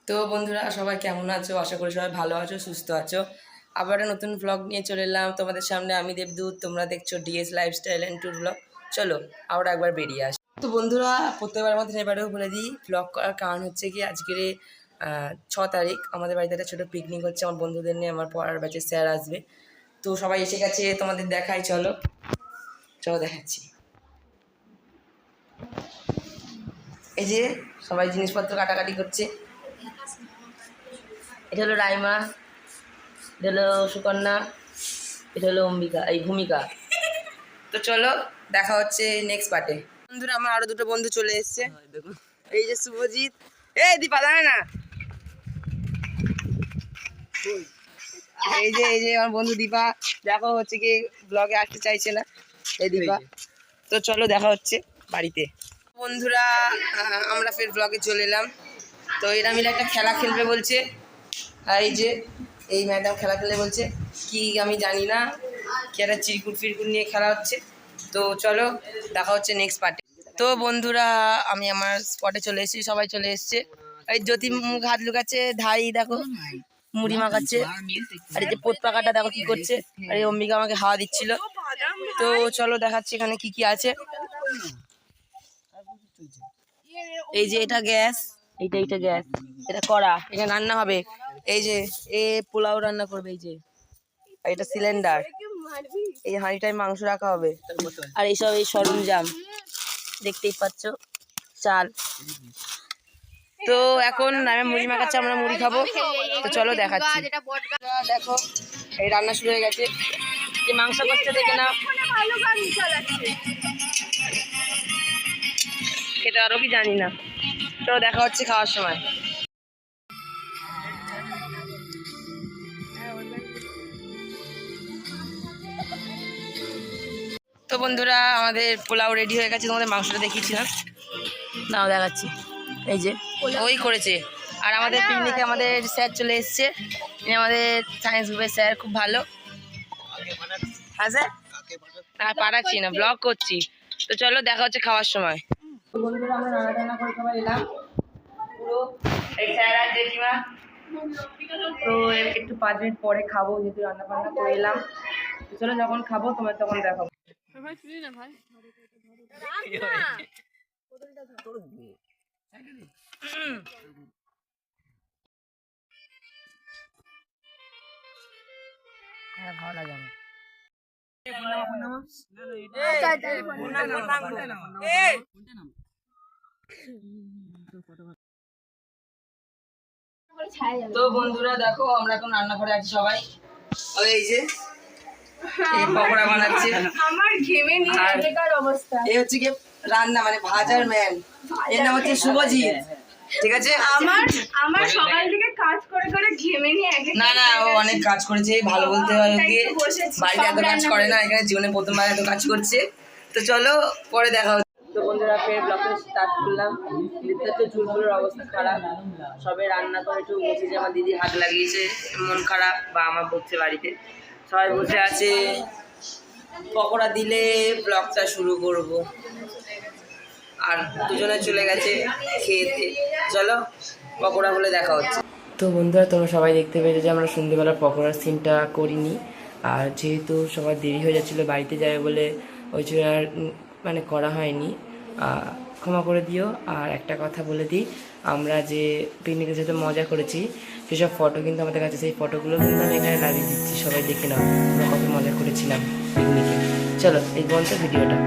তো বন্ধুরা সবাই কেমন আছো? আশা করি সবাই ভালো আছো, সুস্থ আছো। আবার একটা নতুন ব্লগ নিয়ে চলে এলাম তোমাদের সামনে। আমি দেবদূত, তোমরা দেখছো DS lifestyle and tour blog. চলো আমরা একবার বেরিয়ে আসি। তো বন্ধুরা প্রত্যেকবার মধ্যে এবারেও বলে দিই, ব্লগ করার কারণ হচ্ছে কি আজকের 6 তারিখ আমাদের বাড়িতে একটা ছোটো পিকনিক হচ্ছে। আমার বন্ধুদের নিয়ে, আমার পড়ার ব্যাচের স্যার আসবে। তো সবাই এসে গেছে, তোমাদের দেখাই। চলো চলো দেখাচ্ছি। এই যে সবাই জিনিসপত্র কাটাকাটি করছে। এটা হলো রাইমা, এটা হলো সুকন্যা, এটা হলো অম্বিকা, এই ভূমিকা। তো চলো দেখা হচ্ছে নেক্সট পার্টে। বন্ধুরা আমার আরো দুটো বন্ধু চলে এসছে। এই যে শুভজিৎ, এই দীপা দাঁড়া না। এই যে আমার বন্ধু দীপা, দেখো হচ্ছে কি ব্লগে আসতে চাইছে না এই দীপা। তো চলো দেখা হচ্ছে বাড়িতে। বন্ধুরা আমরা ফের ব্লগে চলে এলাম। তো এরা মিলে একটা খেলা খেলবে বলছে। আর এই ম্যাডাম খেলা খেলে বলছে কি আমি জানি না, কি একটা চিরকুট ফিরকুট নিয়ে খেলা হচ্ছে। তো চলো দেখা হচ্ছে নেক্সট পার্টে। তো বন্ধুরা আমি আমার স্পটে চলে এসেছি, সবাই চলে এসছে। এই জ্যোতি মুখ হাত লুকাচ্ছে, ধাই দেখো মুড়ি মাখাচ্ছে, আর এই যে পোত পাকাটা দেখো কি করছে, আর এই অম্বিকা আমাকে হাওয়া দিচ্ছিল। তো চলো দেখাচ্ছি এখানে কি কি আছে। এই যে এটা গ্যাস, এইটা গ্যাস, এটা কড়া, এটা রান্না হবে। এই যে পোলাও রান্না করবে। এই যে এটা সিলিন্ডার, এই হাঁড়িটায় মাংস রাখা হবে। আর এইসব এই সরঞ্জাম দেখতেই পাচ্ছ, চাল। তো এখন আমি মুড়ি মাখাচ্ছি, আমরা মুড়ি খাবো। তো চলো দেখাচ্ছি। দেখো এই রান্না শুরু হয়ে গেছে। যে মাংস করছে দেখে না, খেতে আরো কি জানি না। চলো দেখা হচ্ছে খাওয়ার সময়। তো বন্ধুরা আমাদের পোলাও রেডি হয়ে গেছে, তোমাদের মাংসটা দেখিয়েছিলাম, নাও দেখাচ্ছি। এই যে ওই করেছে। আর আমাদের পিকনিকে আমাদের স্যার চলে এসছে, আমাদের সায়েন্স গ্রুপের স্যার, খুব ভালো। হ্যাঁ স্যার, আর পাঠাচ্ছি না, ব্লগ করছি। তো চলো দেখা হচ্ছে খাওয়ার সময়। তো বন্ধুরা আমরা রান্না টান্না করে সবাই এলাম পুরো, এই স্যার আর জেঠিমা। তো একটু 5 মিনিট পরে খাবো, যেহেতু রান্না বান্না করে এলাম। তো চলো যখন খাবো তোমার তখন দেখাবো। হ্যাঁ ভালো লাগে আমার। তো বন্ধুরা দেখো আমরা এখন রান্নাঘরে আছি সবাই। এই যে এই পকোড়া বানাচ্ছে, আমার ঘেমে নিয়ে একার অবস্থা। এই হচ্ছে কি রান্না মানে ভাজার ম্যান, এর নাম হচ্ছে শুভজিৎ। ঠিক আছে, আমার সকাল থেকে কাজ করে করে ঘেমে নিয়ে না না ও অনেক কাজ করেছে, ভালো বলতে হয় ওকে। বাড়িতে এত কাজ করে না, এখানে জীবনে প্রথমবার এত কাজ করছে। তো চলো পরে দেখা হচ্ছে। তো বন্ধুরা ফের ব্লগটা স্টার্ট করলাম। দেখতে তো চুলগুলোর অবস্থা খারাপ, সবে রান্না করে একটু বসেছে। আমার দিদি হাত লাগিয়েছে, মন খারাপ, বা আমার বসছে বাড়িতে, সবাই বসে আছে। পকোড়া দিলে ব্লগটা শুরু করব। আর দুজনে চলে গেছে খেতে। চলো পকোড়া বলে দেখা হচ্ছে। তো বন্ধুরা তোমরা সবাই দেখতে পেয়েছো যে আমরা সন্ধ্যেবেলা পকোড়ার সিনটা করিনি। আর যেহেতু সবার দেরি হয়ে যাচ্ছিলো বাড়িতে যাবে বলে, ওই জন্য আর মানে করা হয়নি। ক্ষমা করে দিও। আর একটা কথা বলে দিই, আমরা যে পিকনিকের সাথে মজা করেছি সেসব ফটো কিন্তু আমাদের কাছে, সেই ফটোগুলো কিন্তু আমি এখানে লাগিয়ে দিচ্ছি, সবাই দেখে নাও আমরা কত মজা করেছিলাম পিকনিকে। চলো এই পর্যন্ত ভিডিওটা।